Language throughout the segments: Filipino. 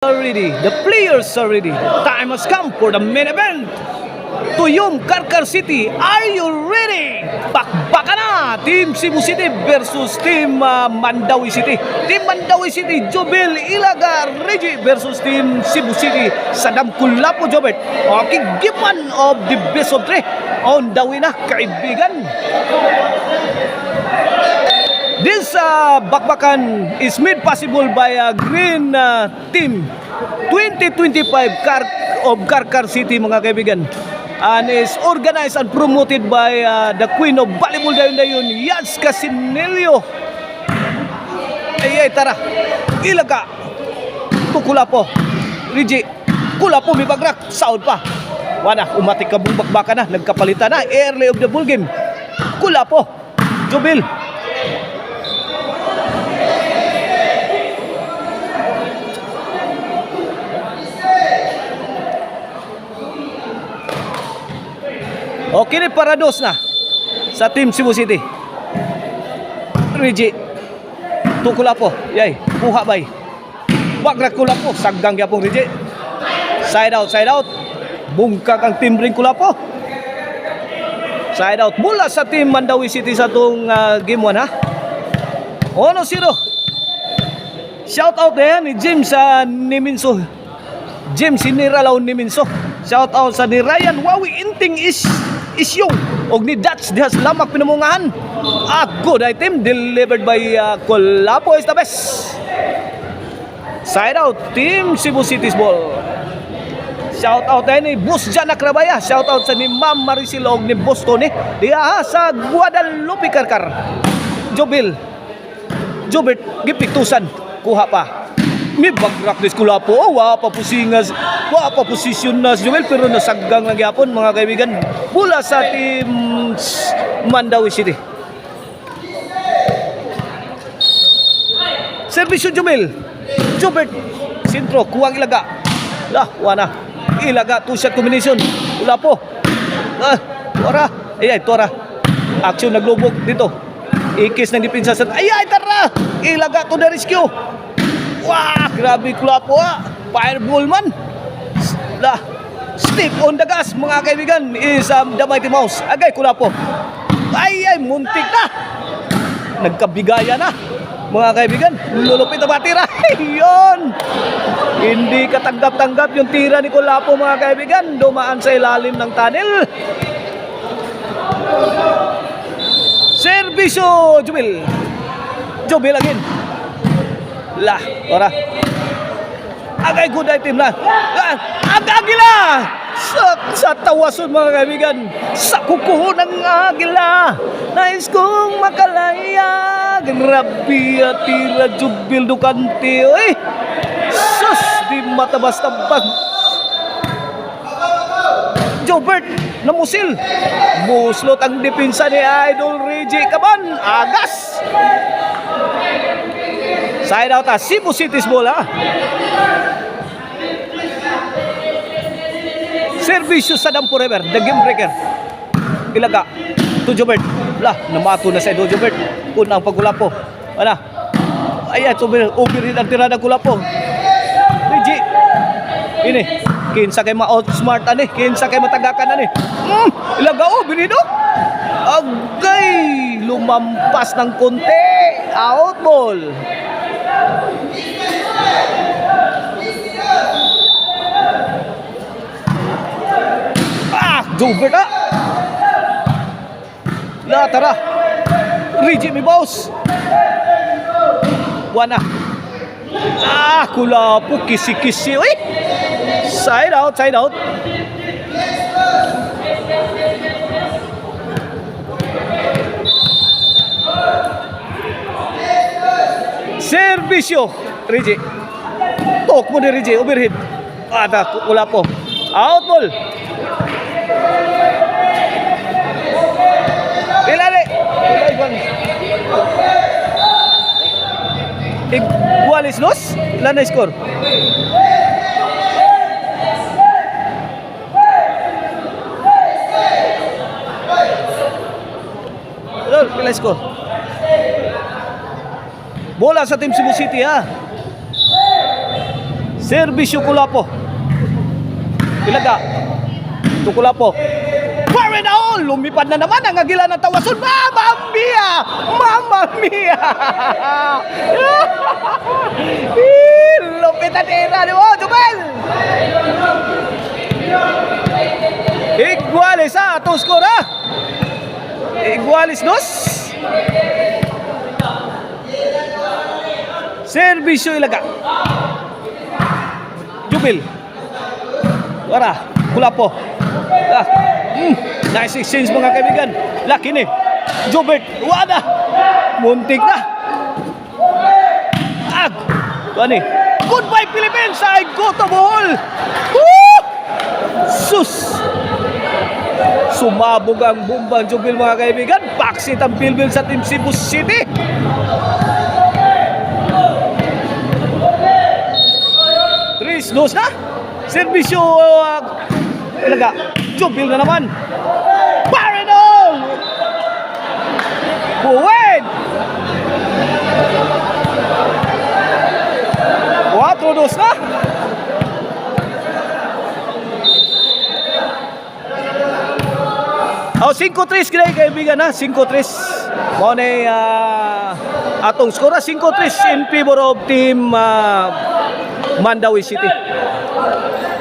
Ready. The players are ready. Time has come for the main event. Tuyong Karkar City, are you ready? Bakbakan na! Team Cebu City versus Team Mandawi City. Team Mandawi City, Jobel Ilaga Reggie versus Team Cebu City, Sadam Kulapo Jobet. Okay, given of the best of three. On the way na, kaibigan. This bakbakan is made possible by Green Team 2025 Karkar City, mga kaibigan, and is organized and promoted by the Queen of Volleyball Dayon, Yaz Casinelio. Ay, tara, Ilaga, Kulapo, Rigi, Kulapo, may bagrak, sound pa. Wana, umatik ka buong bakbakan na, nagkapalitan na, early of the ball game. Kulapo, Jobil. Okay, parados na sa Team Cebu City. Rigi, Kulapo, yay, kuha bay. Wag Kulapo, saggang yapong Rigi. Side out. Bungkag ang Team Ring Kulapo. Side out mula sa Team Mandawi City sa itong game 1, ha. 1-0. Shout out na yan ni James Niminso. James Siniralaw Niminso. Shout out sa ni Ryan Wawi Inting Isyong og ni Dutch dihas lamak pinamungahan. A good item delivered by Kulapo is the best. Side out, Team Cebu City's ball. Shout out ni Boss Jan Akrabaya. Shout out sa ni Ma'am Maricel og ni Boss Tony diha sa Guadalupe Karkar. Jobel gipiktusan, kuha pa. May bagrak ni Kulapo. Wa pa posisyon na si Joel, pero nasaggang lang yapon, mga kaibigan, mula sa Team Mandawi City. Servisyo Jobel sentro, kuwang Ilaga. Wana Ilaga, two-shot combination. Kulapo, Tora action, naglubog dito. Ikis ng dipinsa sa tara, Ilaga to the rescue. Wah, grabe Kulapo, fireball man. Step on the gas, mga kaibigan, is the Mighty Mouse. Agay Kulapo. Muntik na. Nagkabigaya na, mga kaibigan. Lulupit na batira. Yun. Hindi katanggap-tanggap yung tira ni Kulapo, mga kaibigan. Dumaan sa ilalim ng tunnel. Servisyo Jobel again. Ora. Agay good item na. Agila! Sa tawason, mga kaibigan. Sa kuko ng agila. Nais kong makalaya. Grabe tira Jobel Dukante. Sus, di matabas-tabag. Jobert namusil. Buslot ang depensa ni Idol Reggie Caban. Agas. Side out, Cebu City's ball, ha. Servisyo sa Dam Forever, the game breaker. Ilaga to Jobert. Namato na sa Idol Jobert. Unang pagkulapo. Overhead ang tirada Kulapo. Reggie. Ini, kinsa kay ma-outsmart ani, kinsa kay matagakan ani. Ilaga overhead. Agay, lumampas ng konti. Out ball. Jobert, tara. Reggie, mi boss. Wana. Kulapo, kisi-kisi. Side out. Servisyo Reggie. Tok mo ni Reggie, overhead. Kulapo. Out ball. Iguales los, ilan na score? Ilan score? Bola sa Team Cebu City, ha. Serbisyo Kulapo. Ilaga. To Kulapo. Fire down! Lumipad na naman ang agila ng tawason. Mamma Mia! Mamma Mia! Lupit na tira ni mo, Jubel! Iguales atong skor ha! Iguales dos. Serbisyo Ilaga. Jubel. Wara, Kulapo. Nice exchange mga kaibigan. Laki ni Jobert. Wada. Muntik na. Ag. Tuani. Goodbye Philippines. I go to ball. Woo! Sus. Sumabog ang bumbang Jubel mga kaibigan. Backseat ang Bilbil sa Team Cebu City. Tris dos na. Serbisyo Ilaga. Jubel na naman. Paredol! Buwed! 4-2 na. Oh, 5-3 kaya kaibigan ha. 5-3. Mo na atong skora 5-3 in favor of Team Mandawi City.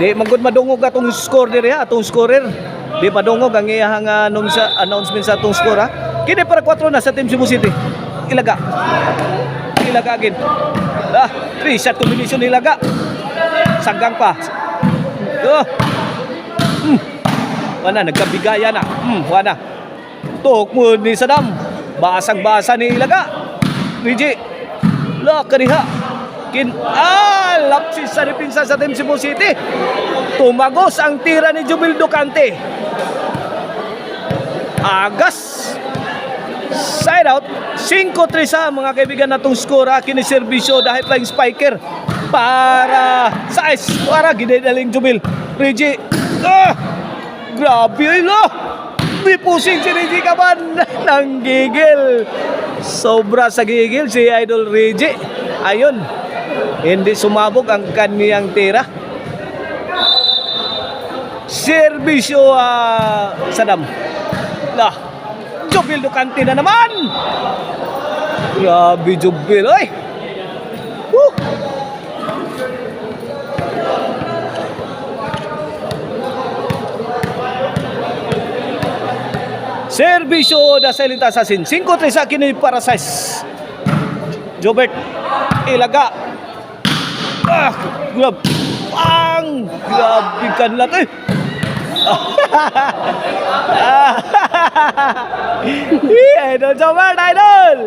Di magud madungog atong score diri ha, atong scorer. Di madungog ang iyang announcement sa atong score ha. Kini para 4 na sa Team Cebu City. Ilaga. Ilaga again. 3 shot combination Ilaga. Sanggang pa. Wala nagkabigaya na. Wala. Tok mo ni Sadam. Basag-basa ni Ilaga. Riji. La kaniha. Lapsis sa depensa sa Team Cebu City. Tumagos ang tira ni Jubel Ducante. Agas. Side out. 5-3 sa mga kaibigan natong skora. Kiniservisyo dahil flying spiker para sa ice. Para ginadaling Jubel. Reggie. Grabe yun lo. Di pusing si Reggie Kaban. Nanggigil. Sobra sa gigil si Idol Reggie. Ayun. Hindi sumabog ang kaniyang tira. Serbisyo Sadam. Jubel Ducante na naman. Grabe Jubel, oy. Serbisyo da Silent Assassin. 5-3 sa kini para sa Jobert. Ilaga. Grab. Grabe kan lang eh. Idol Jobert, idol.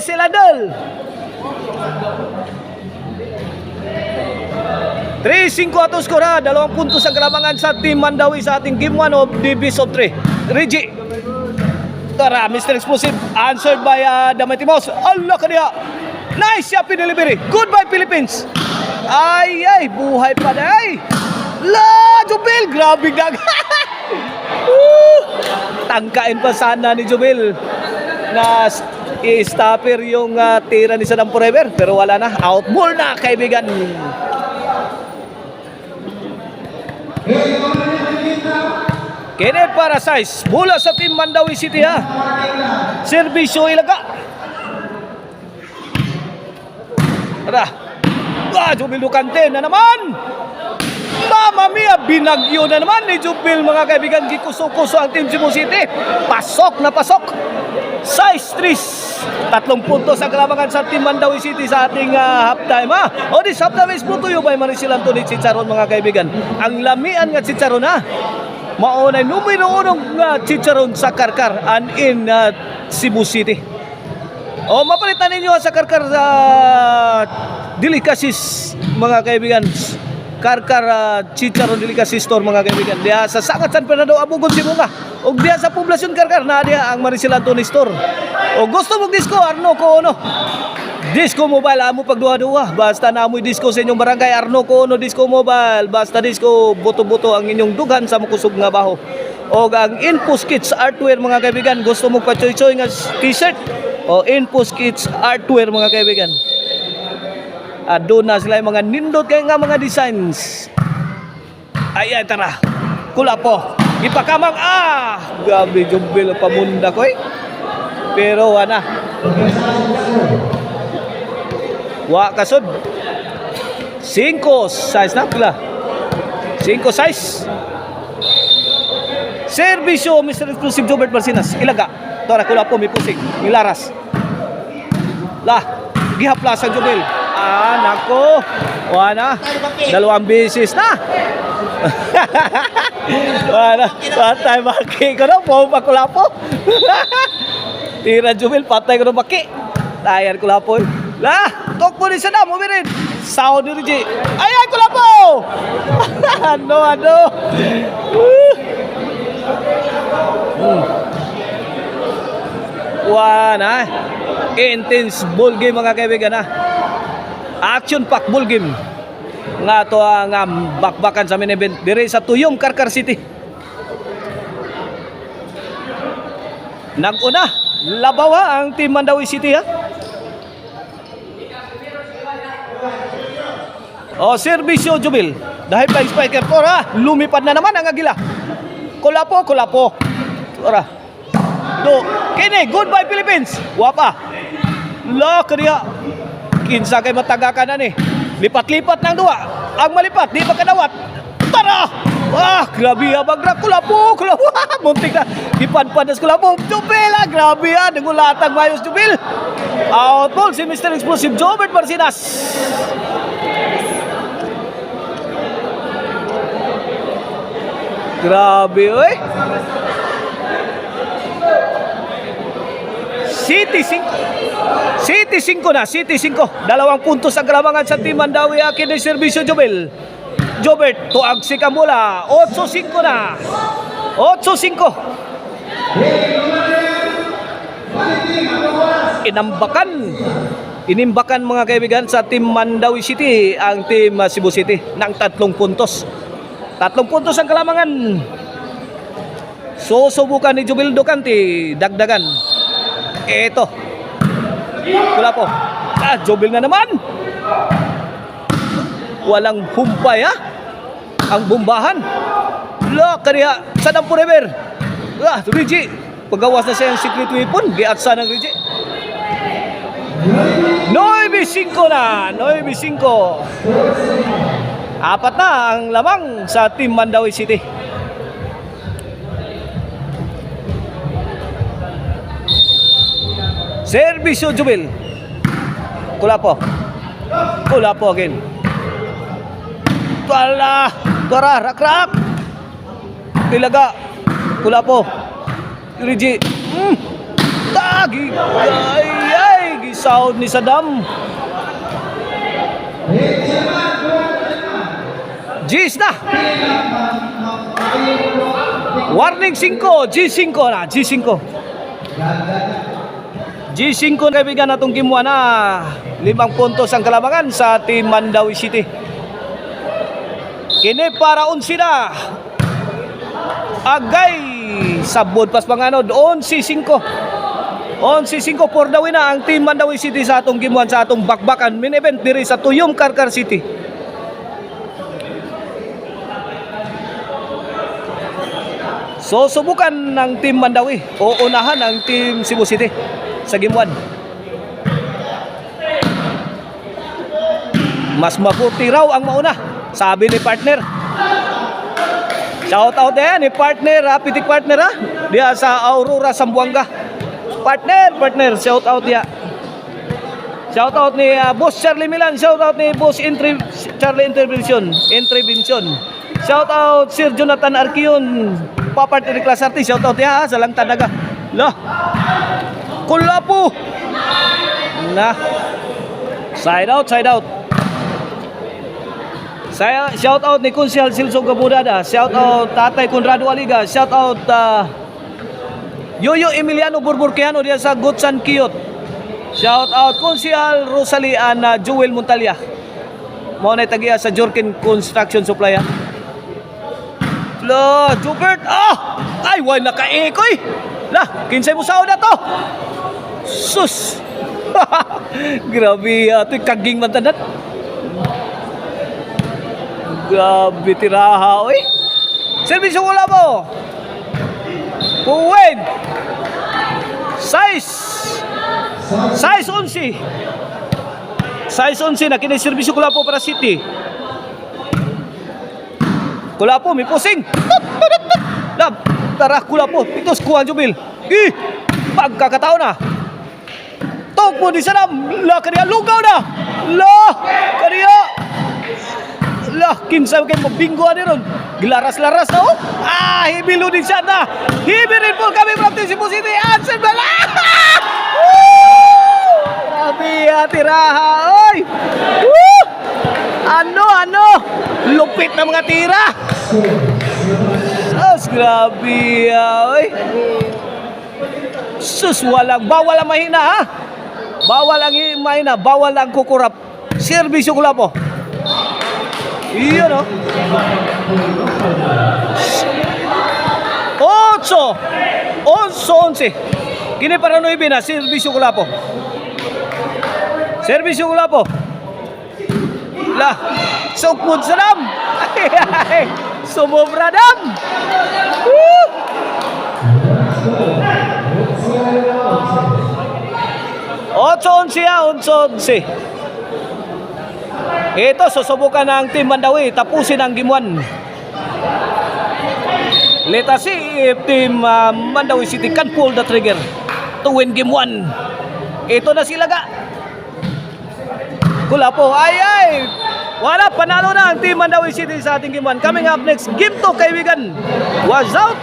Sila idol. 3-5 atong skor ha. 2 puntos ang kalamangan sa Team Mandawi sa ating Game 1 of the Best of 3. Reggie. Tara, Mr. Explosive. Answered by the Mighty Mouse. Allah ka niya. Nice siya pinilibiri. Goodbye Philippines. Ay, buhay pa na ay. La, Jubel. Grabe dag. Tangkain pa sana ni Jubel na i-stopper yung tira ni Sadam Forever. Pero wala na. Out ball na kaibigan. Kene para size mula sa Team Mandawi City ha. Serbisyo Ilaga. Jubel Ducante na naman. Mamma Mia, binagyo na naman ni Jubel mga kaibigan. Gikuso-kuso ang Team Cebu City. Pasok na pasok. Size 3. 3 puntos ang kalamangan sa Team Mandawi City sa ating halftime ha. O this halftime is brought to you by Maricel Anthony Chicharon mga kaibigan. Ang lamian nga Chicharon ha. Maunay numero 1 Chicharon sa Karkar and in Cebu City. O mapalitan ninyo sa Karkar Delicacies mga kaibigan. Karkar Chicharon Delicacy Store mga kaibigan. Diya sa Sangat San Fernando Abugon Sibunga. O diya sa Poblasyon Karkar na diya ang Maricel Anthony Store. O gusto mong disco Arno Koono. Disco Mobile amo pagduha-duha. Basta na amoy disco sa inyong barangay Arno Koono Disco Mobile. Basta disco buto-buto ang inyong dughan sa makusog nga baho. O ang Infos Kits Artwear mga kaibigan. Gusto mong pa-choy-choy nga t-shirt. O Infos Kits Artwear mga kaibigan. Doon na sila yung mga nindot kay nga mga designs. Ay, tara. Kula po. Ipakamang, gabi, Jubil, pamunda ko eh. Pero, wala. Wa kasod. 5 size na pula. 5 size. Servisyo, Mr. Exclusive Jobert Marcinas. Ilaga. Tora, kula po, may pusik. Milaras. Gihaplas ang Jubil. Nako. Wala. 2 beses na. Wala. Patay baki ko na. Pumpa ko lapo. Tira Jubil. Patay ko na baki. Tayar ko lapo. Tok mo rin sa damo. Umirin. Sound ni Rigi. Ay, ko lapo. Ano. Wala. Intense ball game mga kaibigan na. Action pack ball game. Nga to ang bakbakan sa main event dire sa Tuyong, Karkar City. Nag-una, labawa ang Team Mandawi City ha. Servisyo Jubil. Dahil pa spiker tora, lumipad na naman ang Agila. Kulapo. Tora. Kini, goodbye Philippines. Wapa. Kaniya. Kinsa kay matagakan na ni. Lipat-lipat ng duwa. Ang malipat, di magkadawat. Tara! Grabe bagra. Kulapo. Muntik na. Ipadpadas kulapo. Jubil grabe nangulatag mayos Jubil. Out ball si Mr. Explosive Jobert Marcinas. Grabe City 5 na. 2 puntos ang kalamangan sa Team Mandawi. Akin ng Servisyo Jubil. Jobert, tuag si Kamula. 8-5 na. 8-5. Inimbakan mga kaibigan sa Team Mandawi City ang Team Cebu City ng 3 puntos. 3 puntos ang kalamangan. Susubukan ni Jubil Ducanti. Dagdagan. Ito. Wala po. Jubil na naman. Walang humpay ang bombahan. Kaniya sa Dampo River. Rigi. Pagawas na siya yung secret weapon. Giatsa ng Rigi. 9-5 na. 9-5. 4 na ang lamang sa Team Mandawi City. Servisyo Jubil. Kulapo again. Tora, rak. Ilaga. Kulapo. Rigi. Tagi. Gisound ni Saddam. Gis na. Warning 5. G5 na. G5 kaibigan natong kimuha na 5 puntos ang kalamangan sa Team Mandawi City. Kini para 11 na. Agay sabod pas panganod 11-5. 11-5 for the win na ang Team Mandawi City sa atong kimuhan sa atong bakbakan main event diri sa Tuyong, Karkar City. So subukan ng Team Mandawi o unahan ang Team Cebu City sa game 1. Mas mabuti raw ang mauna, sabi ni partner. Shout out ni partner, pitik partner dia sa Aurora Sambuanga. Partner, shout out dia. Shout out ni Boss Charlie Milan, shout out ni Boss Charlie Intervention. Shout out Sir Jonathan Arquion, Papart ni Class Artist, shout out ya sa lang tanaga. Kulapo. Side out. Shout out ni Kunsihal Silso Gabudada. Shout out Tatay Conrado Aliga. Shout out Yoyo Emiliano Burburkiano dia sa Gutsan Kiyot. Shout out Kunsihal Rosalie and Joel Montalya. Mao na tagiya sa Jorkin Construction Supply. Jobert. Ay way nakaikoy. Kinsay mo sao na to? Sus. Grabe ito'y kaging mantanan. Grabe tiraha, oy. Serbisyo ko lang po. Puwin. Size 11. Size 11 na kiniservisyo ko lang po para City. Kula po, may pusing. Lab, tara kula po. Ito skuhan Jubil. Pagkakataon na. Tok mo di sanam. La, kaniya lugaw na. La, kaniya. La, kinsa kayo mabinggoan ni ron. Gilaras-laras na oh. Hibilo din siya na. Hibirin po kami from Cebu City. Ansen Bala. Grabe tiraha, oy. Ano? Lupit na mga tira. Grabe, oy. Sus, bawal ang mahina, ha? Bawal ang mahina, bawal ang kukurap. Serbisyo ko lang po. Iyon, oh. 11. Kini para 9 na, serbisyo ko lang po. Serbisyo ko lang po. Lah, sukmod sa dam. Sumobra dam. Woo! Onse. Ito, susubukan ng Team Mandawi. Tapusin ang game 1. Let us see if Team Mandawi City can pull the trigger to win game 1. Ito na sila ga. Kula po. Ay. Wala, panalo na ang Team Mandawi City sa ating game 1. Coming up next, game 2, kaibigan. Was out.